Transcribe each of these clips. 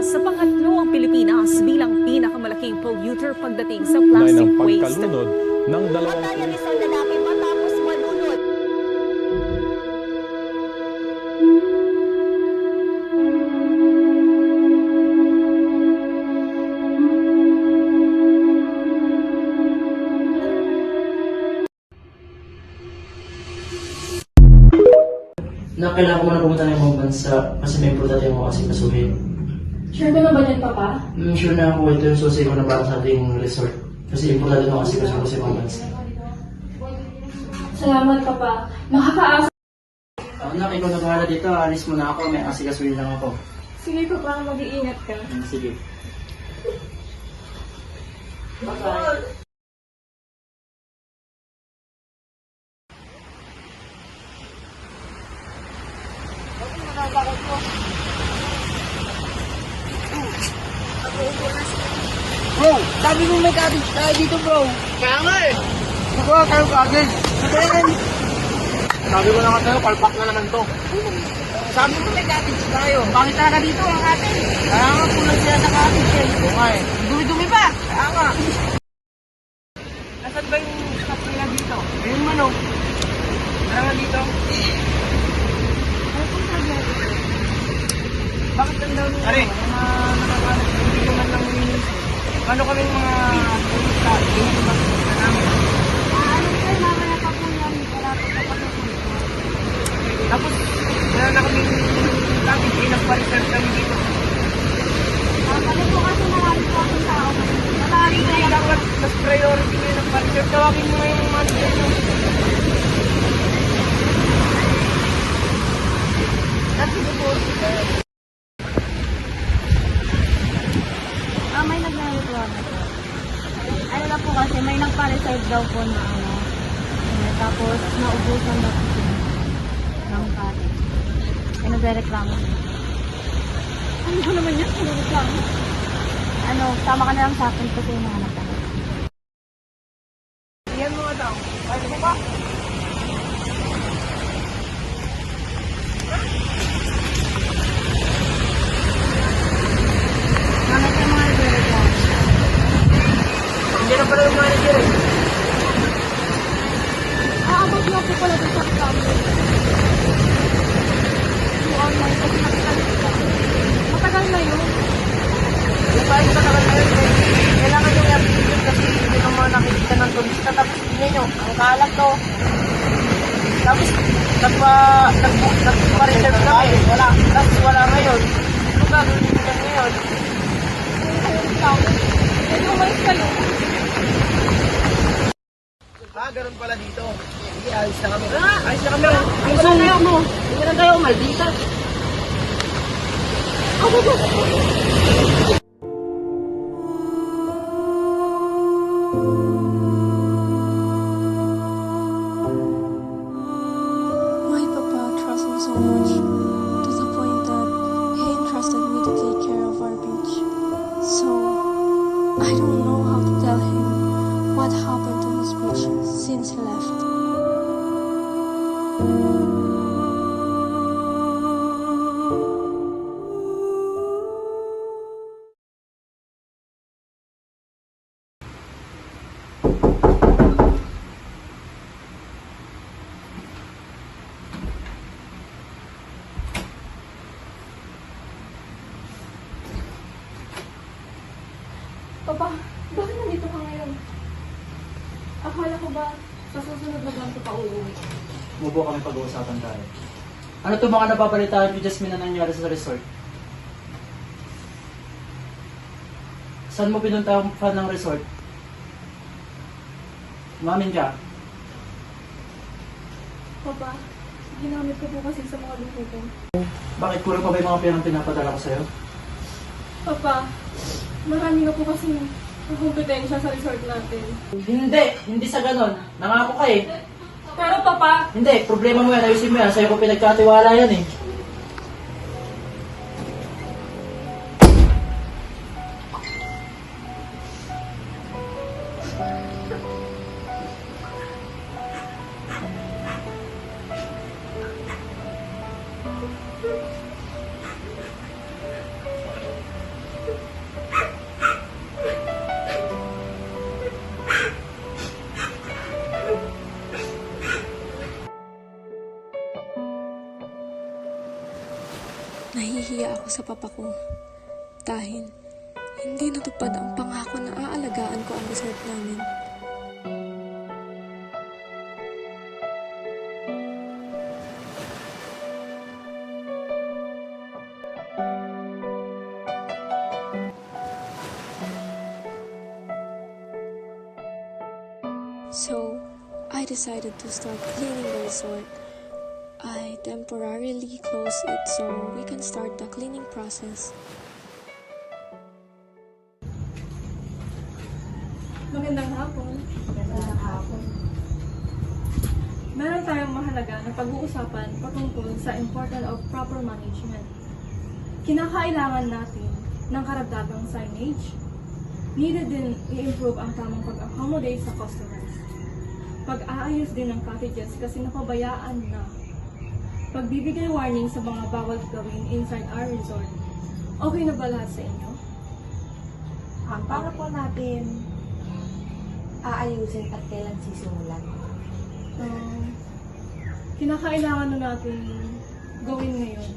sa pangatlo ang Pilipinas bilang pinakamalaking polluter pagdating sa plastic ng waste. pagkalunod ng dalawang Batang Rizal lalaki matapos malunod. Na kailangan ko muna pumunta ng ibang bansa kasi may importante ako kasi kasuhin. Sure ka na ba yan, Papa? Sure na ako ito yung susi ko na para sa ating resort. Kasi importante ako kasi kasuhin sa ibang bansa. Salamat, Papa. Makakaasa. Anak, ikaw na bahala dito. Alis muna ako. May asikasuhin lang ako. Sige, Papa. Mag-iingat ka. Sige. Bro, sabi mo may cabbage tayo dito, bro. Kaya nga eh. Nakuha kayo cabbage. Sabi ko na nga sa'yo, palpak na naman to. Sabi mo may cabbage tayo. Bakit talaga dito ang atin? Kaya nga, kulang sila sa cabbage eh. Oo nga eh. Dumi-dumi pa. Kaya nga. Nasaan ba yung shop nila dito? Ayun man oh. Kaya nga dito. Bakit ang daw nila? Are, nakakalat. Hindi ko man lang iniisip. Ano kaming mga turista? Hindi ko makikita namin. Ano sir, mamaya pa po yan. Malapit na pa po. Tapos, wala na kaming lagi. Pinagpa-research kami dito. Kasi po kasi marami po akong tao. Marami Hindi kaya dapat mas priority nyo ng pa-research. Tawagin mo nga yung manager nyo. That's the boss. may nagre-reklamo po. Ano na po kasi, may nagpa-reserve daw po na ano. Tapos, naubusan daw po siya ng cottage. Ay, nagre-reklamo siya. Ano ko naman yan? Nagre-reklamo? Ano, tama ka na lang sa akin kasi hinahanap ka na. Yan mga tao. Ay, mo ba? Ano kayo mga nagre-reklamo? Hindi na pala yung manager eh. Abot na po pala doon sa reklamo. Yung online kasi nakikalit ka. Matagal na yun. Yung kahit sa naman na yun, kailangan yung i-update kasi hindi naman nakikita ng turista. Tapos tingnan nyo, ang kalat to. Tapos nagpa-reserve kami, wala. Tapos wala ngayon. Ano gagawin nyo ngayon? Pwede umalis kayo. Ganun pala dito. Sige, ayos na kami. Ayos na kami. Ayos na kayo mo. Hindi na kayo, maldita. My papa trusts me so much, to the point that he entrusted me to take care of our beach. So, I don't know how to tell him what happened to his beach since he left. Papa, bakit nandito ka ngayon? Akala ko ba sa susunod na ganito pa uuwi? Mubo kami pag-uusapan tayo. Ano to mga napapalitaan ni Jasmine na nangyari sa resort? Saan mo pinunta ang fan ng resort? Umamin ka. Papa, ginamit ko po kasi sa mga luho ko. Bakit kulang pa ba yung mga perang pinapadala ko sa'yo? Papa, marami na po kasi kompetensya sa resort natin. Hindi sa ganon. Nangako ka eh. Pero Papa, Hindi, problema mo yan. Ayusin mo yan. Sa'yo ko pinagkatiwala yan eh. nahihiya ako sa papa ko. Dahil hindi natupad ang pangako na aalagaan ko ang resort namin. So, I decided to start cleaning the resort. I temporarily closed it so we can start the cleaning process. Magandang hapon. Meron tayong mahalaga na pag-uusapan patungkol sa importance of proper management. Kinakailangan natin ng karagdagang signage. Needed din i-improve ang tamang pag-accommodate sa customers. Pag-aayos din ng cottages kasi napabayaan na. Pagbibigay warning sa mga bawal gawin inside our resort. Okay na ba lahat sa inyo? Paano po natin aayusin at kailan sisimulan? Kinakailangan na natin gawin ngayon.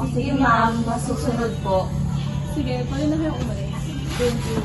O sige ma'am, masusunod po. Sige, pwede na kayo umalis. Thank you.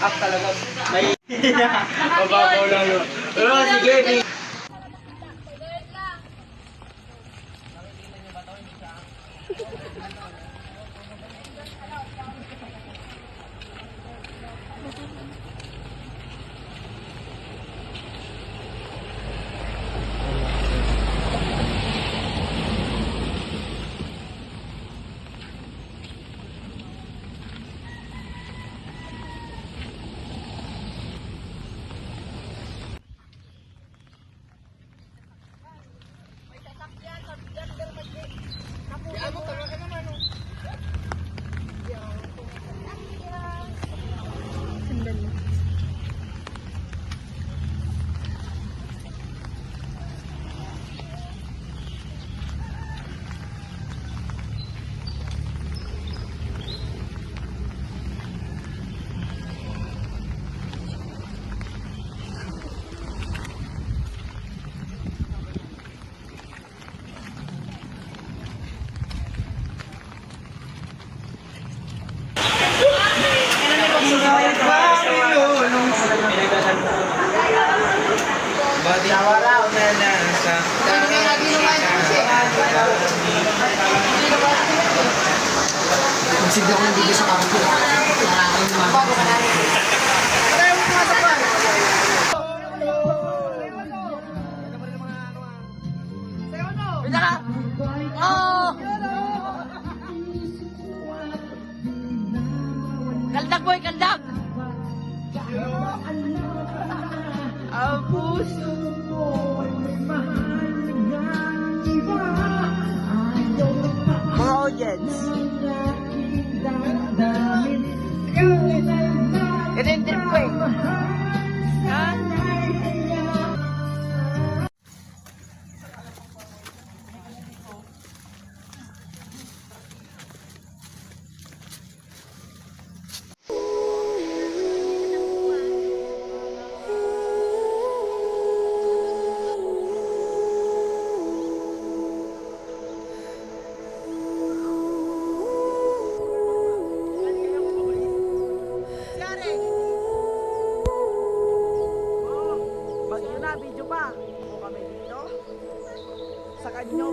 Up talaga. May mababaw lang yun. Pero sige, Nawala na nasaktan. Magsigda ko ng video sa kampo. Bago ka namin. Kaldag boy, kaldag! Ang puso mga audience. Ito yung trip ko eh. Ha? Pag yun na, video pa. Ako kami dito. Sa kanyo,